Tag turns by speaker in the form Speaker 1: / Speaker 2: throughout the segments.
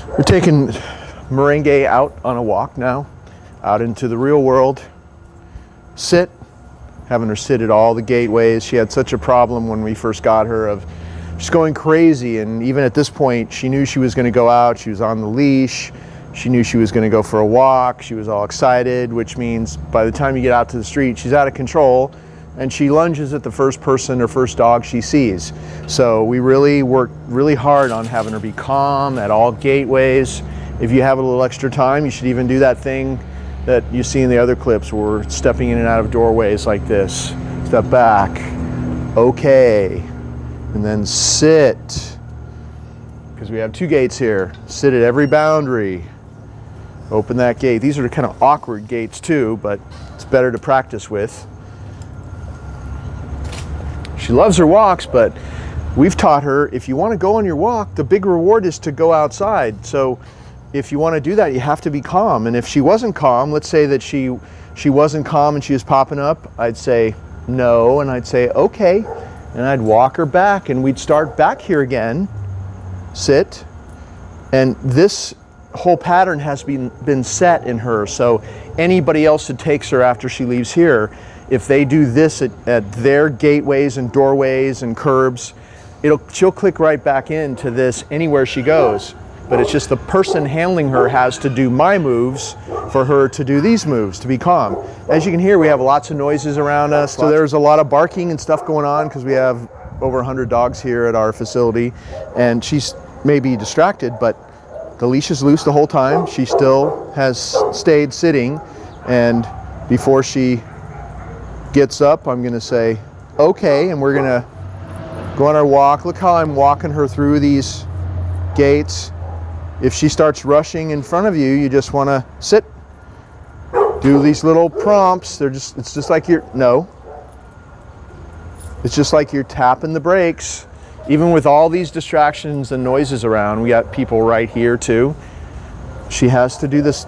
Speaker 1: We're taking Meringue out on a walk now, out into the real world. Sit, having her sit at all the gateways. She had such a problem when we first got her of just going crazy, and even at this point she knew she was going to go out. She was on the leash. She knew she was going to go for a walk. She was all excited, which means by the time you get out to the street, she's out of control and she lunges at the first person or first dog she sees. So we really worked really hard on having her be calm at all gateways. If you have a little extra time, you should even do that thing that you see in the other clips where we're stepping in and out of doorways like this. Step back, okay, and then sit, because we have two gates here. Sit at every boundary. Open that gate. These are kind of awkward gates too, but it's better to practice with. She loves her walks, but we've taught her if you want to go on your walk, the big reward is to go outside. So if you want to do that, you have to be calm. And if she wasn't calm, let's say that she wasn't calm and she was popping up, I'd say no, and I'd say okay, and I'd walk her back, and we'd start back here again. Sit, and this whole pattern has been set in her. So anybody else that takes her after she leaves here, if they do this at their gateways and doorways and curbs, she'll click right back into this anywhere she goes. But it's just the person handling her has to do my moves for her to do these moves, to be calm. As you can hear, we have lots of noises around us. So there's a lot of barking and stuff going on because we have over 100 dogs here at our facility, and she's maybe distracted, but the leash is loose the whole time. She still has stayed sitting, and before she gets up, I'm gonna say, okay, and we're gonna go on our walk. Look how I'm walking her through these gates. If she starts rushing in front of you, you just wanna sit. Do these little prompts. It's just like it's just like you're tapping the brakes. Even with all these distractions and noises around, we got people right here too. She has to do this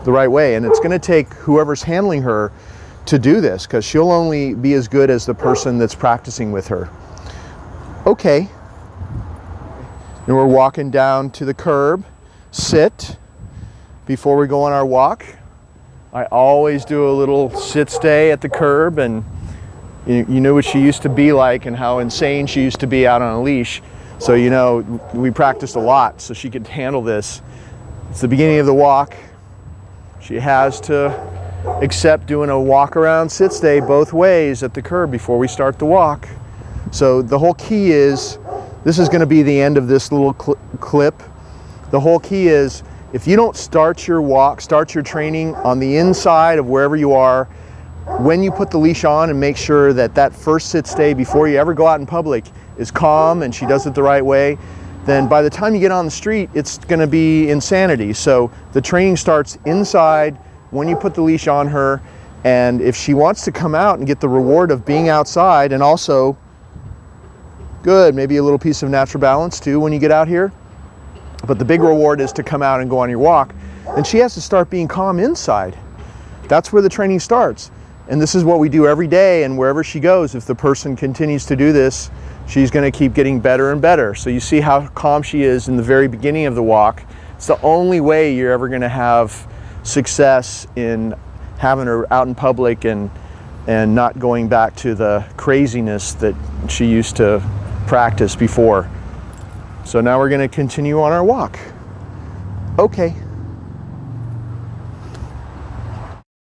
Speaker 1: the right way, and it's gonna take whoever's handling her to do this, because she'll only be as good as the person that's practicing with her. Okay. And we're walking down to the curb. Sit. Before we go on our walk, I always do a little sit stay at the curb, and you know what she used to be like and how insane she used to be out on a leash. So you know, we practiced a lot so she could handle this. It's the beginning of the walk. She has to accept doing a walk around sit stay both ways at the curb before we start the walk. So the whole key is, this is going to be the end of this little clip. The whole key is, if you don't start your walk, start your training on the inside of wherever you are, when you put the leash on, and make sure that that first sit stay before you ever go out in public is calm and she does it the right way, then by the time you get on the street, it's going to be insanity. So the training starts inside when you put the leash on her, and if she wants to come out and get the reward of being outside, and also good, maybe a little piece of natural balance too when you get out here, but the big reward is to come out and go on your walk, then she has to start being calm inside. That's where the training starts. And this is what we do every day, and wherever she goes, if the person continues to do this, she's going to keep getting better and better. So you see how calm she is in the very beginning of the walk. It's the only way you're ever going to have success in having her out in public and not going back to the craziness that she used to practice before. So now we're going to continue on our walk. Okay.